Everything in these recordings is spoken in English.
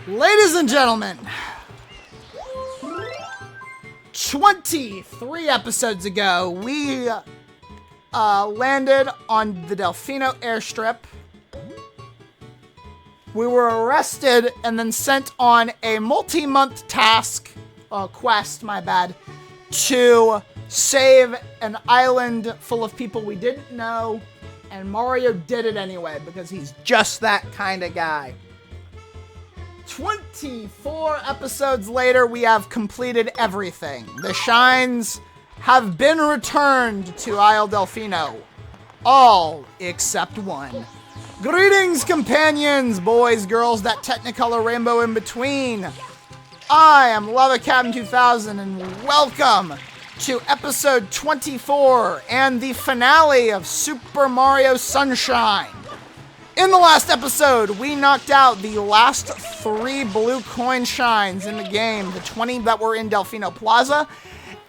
Ladies and gentlemen, 23 episodes ago, we landed on the Delfino airstrip. We were arrested and then sent on a multi-month quest, to save an island full of people we didn't know, and Mario did it anyway, because he's just that kind of guy. 24 episodes later, we have completed everything. The shines have been returned to Isle Delfino. All except one. Greetings, companions, boys, girls, that Technicolor rainbow in between. I am Lava Captain 2000, and welcome to episode 24 and the finale of Super Mario Sunshine. In the last episode, we knocked out the last 3 blue coin shines in the game, the 20 that were in Delfino Plaza,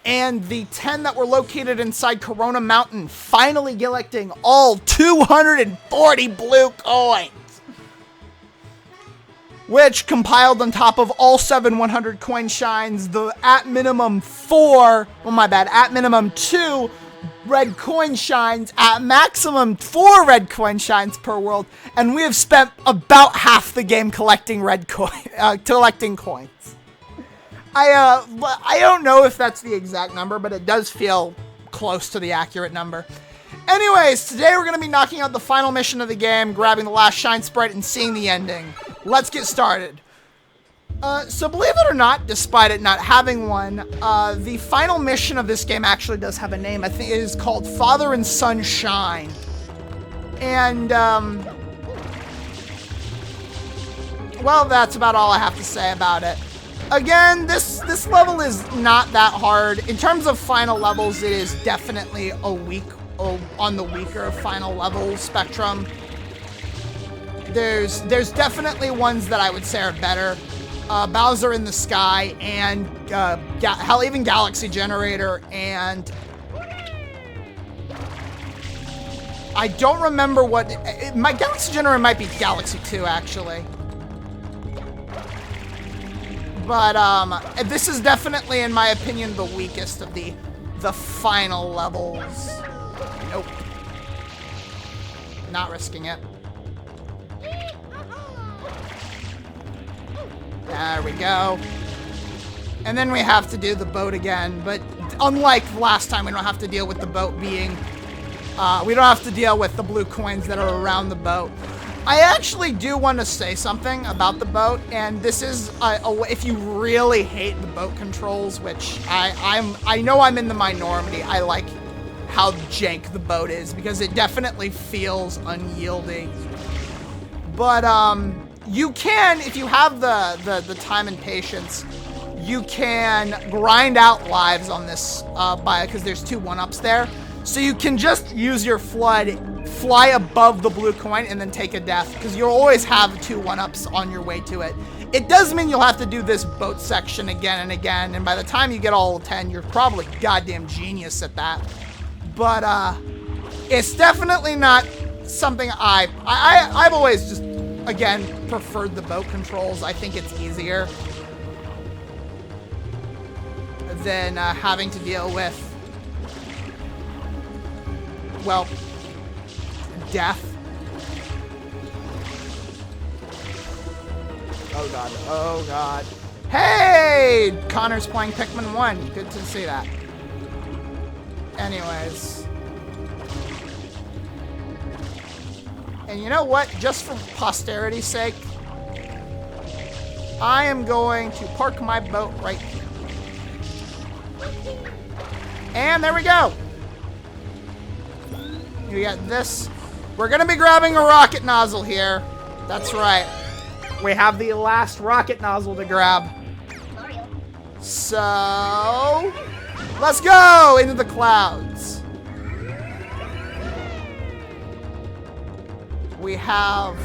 and the 10 that were located inside Corona Mountain, finally collecting all 240 blue coins, which compiled on top of all 7 100 coin shines, at minimum 2 red coin shines, at maximum 4 red coin shines per world, and we have spent about half the game collecting collecting coins. I don't know if that's the exact number, but it does feel close to the accurate number. Anyways, today we're going to be knocking out the final mission of the game, grabbing the last shine sprite, and seeing the ending. Let's get started. So believe it or not, despite it not having one, the final mission of this game actually does have a name. I think it is called Father and Son Shine. And, well, that's about all I have to say about it. Again, this level is not that hard. In terms of final levels, it is definitely on the weaker final level spectrum. There's definitely ones that I would say are better. Bowser in the Sky, and hell, even Galaxy Generator, and I don't remember my Galaxy Generator might be Galaxy 2, actually. But this is definitely, in my opinion, the weakest of the final levels. Nope. Not risking it. There we go. And then we have to do the boat again, but unlike last time, we don't have to deal with the boat being... we don't have to deal with the blue coins that are around the boat. I actually do want to say something about the boat, and this is, if you really hate the boat controls, which I know I'm in the minority, I like how jank the boat is, because it definitely feels unyielding. But, you can, if you have the time and patience, you can grind out lives on this, because there's 2 1-ups there. So you can just use your FLUDD, fly above the blue coin, and then take a death, because you'll always have 2 1-ups on your way to it. It does mean you'll have to do this boat section again and again, and by the time you get all 10, you're probably goddamn genius at that. But, it's definitely not something I've always just, again, preferred the boat controls. I think it's easier than having to deal with, well, death. Oh god, oh god. Hey! Connor's playing Pikmin 1. Good to see that. Anyways. And you know what? Just for posterity's sake, I am going to park my boat right here. And there we go. You got this. We're going to be grabbing a rocket nozzle here. That's right. We have the last rocket nozzle to grab. So, let's go into the clouds. We have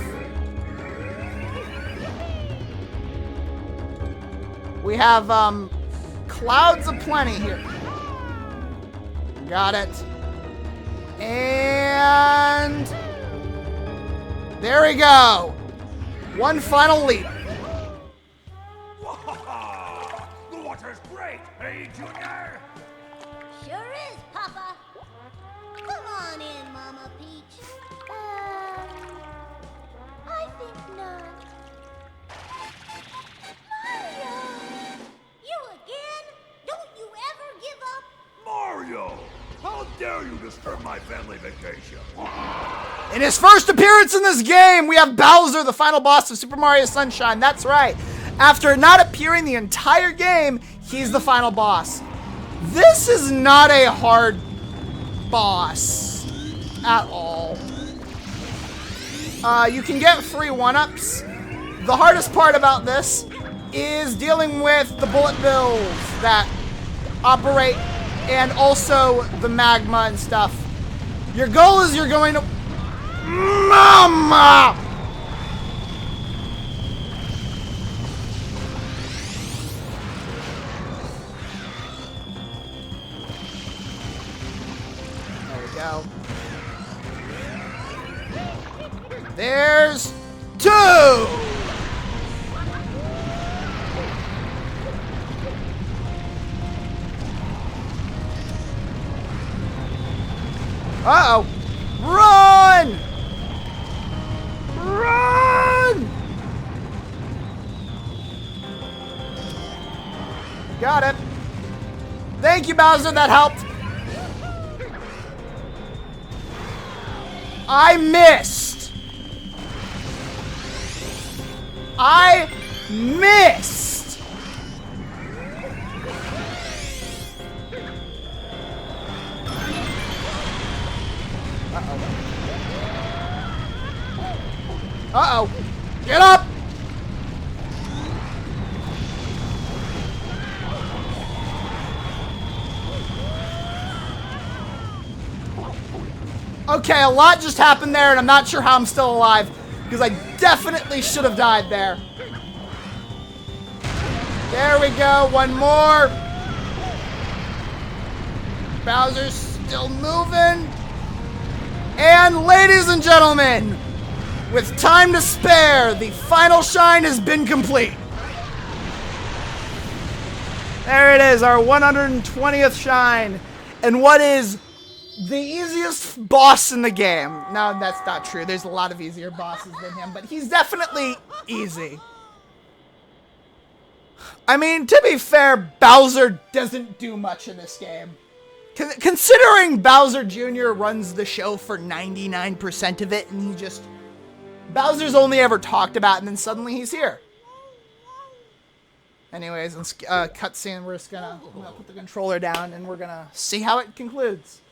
clouds aplenty here. Got it. And there we go. One final leap. dare you disturb my family vacation? In his first appearance in this game, we have Bowser, the final boss of Super Mario Sunshine. That's right. After not appearing the entire game, he's the final boss. This is not a hard boss at all. You can get free one-ups. The hardest part about this is dealing with the bullet bills that operate and also the magma and stuff. Your goal is you're going to... Mama! There we go. There's 2! Uh-oh. Run! Run! Got it. Thank you, Bowser. That helped. I missed. I missed. Uh-oh. Get up! Okay, a lot just happened there, and I'm not sure how I'm still alive, because I definitely should have died there. There we go, one more. Bowser's still moving. And ladies and gentlemen, with time to spare, the final shine has been complete. There it is, our 120th shine. And what is the easiest boss in the game? No, that's not true. There's a lot of easier bosses than him, but he's definitely easy. I mean, to be fair, Bowser doesn't do much in this game. Considering Bowser Jr. runs the show for 99% of it, and he just... Bowser's only ever talked about, and then suddenly he's here. Anyways, let's cutscene. We're just gonna put the controller down, and we're gonna see how it concludes.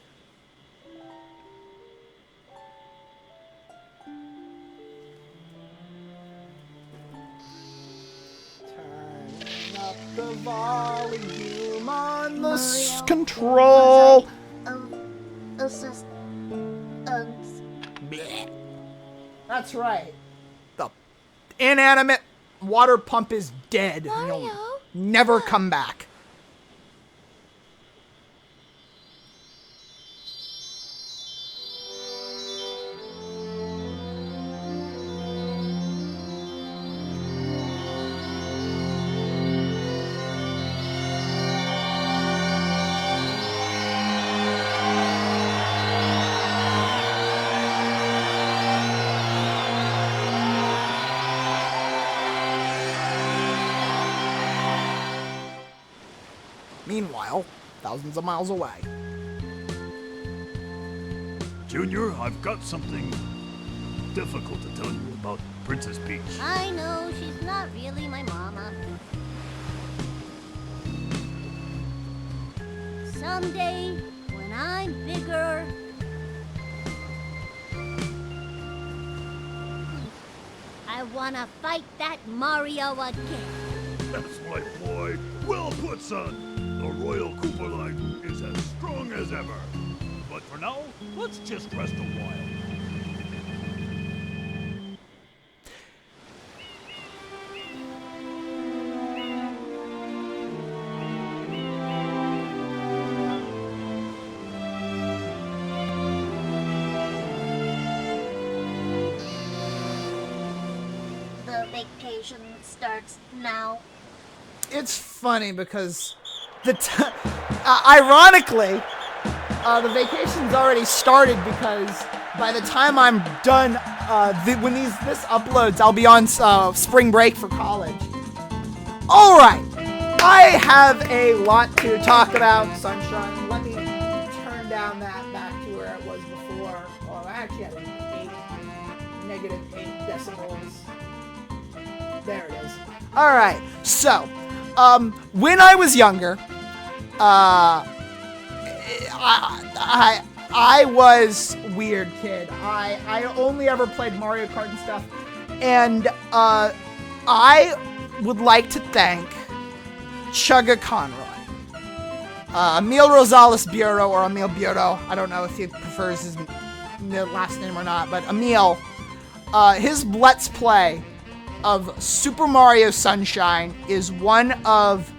Turn up the volume on the control. Blech. That's right. The inanimate water pump is dead. Mario? He'll never come back. Meanwhile, thousands of miles away. Junior, I've got something difficult to tell you about Princess Peach. I know, she's not really my mama. Someday, when I'm bigger, I wanna fight that Mario again. That's my boy. Well put, son. The Royal Koopa line is as strong as ever. But for now, let's just rest a while. The vacation starts now. It's funny because ironically, the vacation's already started because by the time I'm done, when this uploads, I'll be on spring break for college. All right, I have a lot to talk about, Sunshine. Let me turn down that -8 decibels. There it is. All right. So, when I was younger, I was weird kid. I only ever played Mario Kart and stuff, and I would like to thank Chugga Conroy, Emil Rosales Bureau, or Emil Bureau. I don't know if he prefers his last name or not, but Emil, his Let's Play of Super Mario Sunshine is one of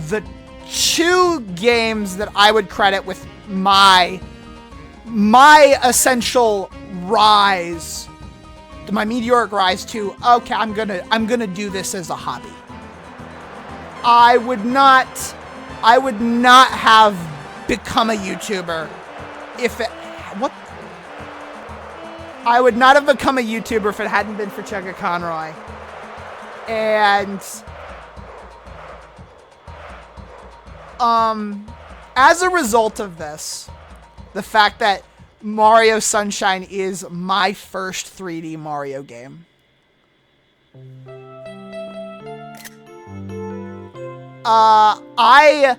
the 2 games that I would credit with my essential rise, my meteoric rise to, okay, I'm gonna do this as a hobby. I would not have become a YouTuber if it, what? I would not have become a YouTuber if it hadn't been for Chugga Conroy. And as a result of this, the fact that Mario Sunshine is my first 3D Mario game, I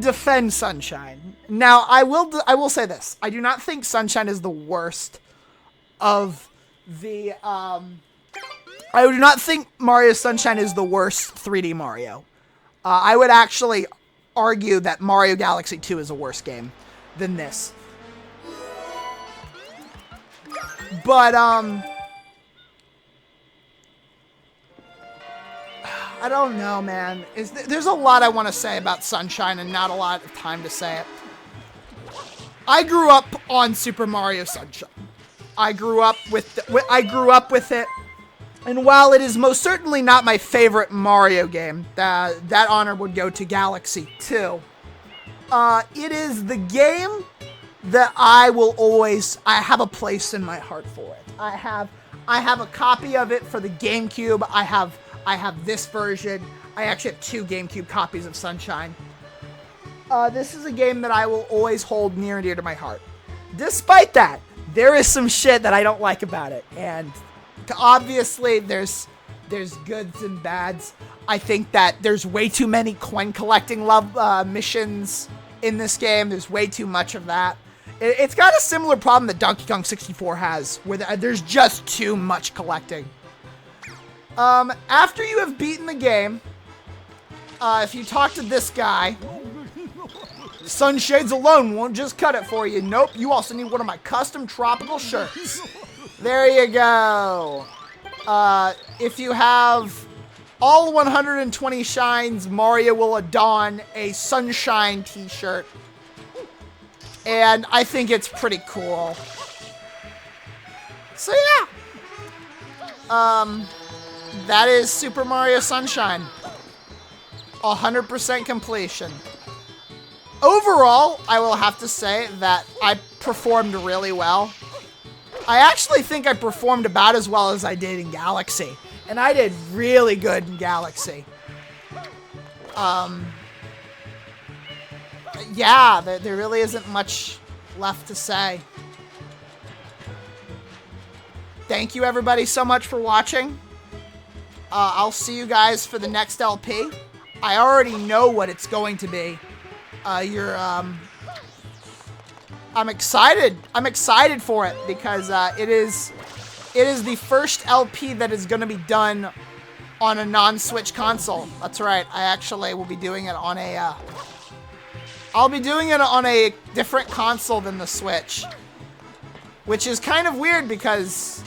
defend Sunshine. Now, I will say this. I do not think Sunshine is the worst of the, I do not think Mario Sunshine is the worst 3D Mario. I would actually argue that Mario Galaxy 2 is a worse game than this. But, I don't know, man. There's a lot I want to say about Sunshine and not a lot of time to say it. I grew up on Super Mario Sunshine. I grew up with it. And while it is most certainly not my favorite Mario game, that honor would go to Galaxy 2. It is the game that I have a place in my heart for it. I have a copy of it for the GameCube. I have this version. I actually have 2 GameCube copies of Sunshine. This is a game that I will always hold near and dear to my heart. Despite that, there is some shit that I don't like about it, and obviously there's goods and bads. I think that there's way too many coin collecting missions in this game. There's way too much of that. It's got a similar problem that Donkey Kong 64 has, where there's just too much collecting. After you have beaten the game, if you talk to this guy, Sunshades alone won't just cut it for you. Nope, you also need one of my custom tropical shirts. There you go. If you have all 120 shines, Mario will adorn a Sunshine t-shirt. And I think it's pretty cool. So yeah. That is Super Mario Sunshine. 100% completion. Overall, I will have to say that I performed really well. I actually think I performed about as well as I did in Galaxy. And I did really good in Galaxy. Yeah, there really isn't much left to say. Thank you everybody so much for watching. I'll see you guys for the next LP. I already know what it's going to be. I'm excited. I'm excited for it because it is the first LP that is going to be done on a non-Switch console. That's right. I actually will be doing it on a I'll be doing it on a different console than the Switch, which is kind of weird because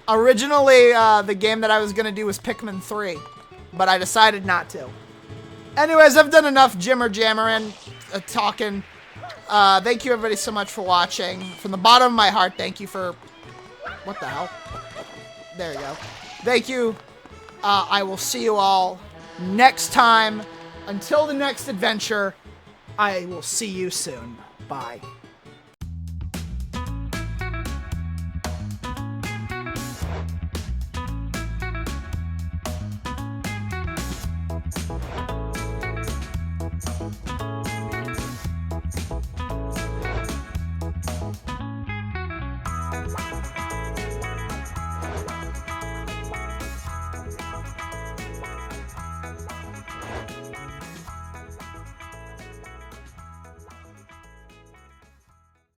originally the game that I was going to do was Pikmin 3, but I decided not to. Anyways, I've done enough jammering, talking. Thank you everybody so much for watching. From the bottom of my heart, thank you for... What the hell? There you go. Thank you. I will see you all next time. Until the next adventure, I will see you soon. Bye.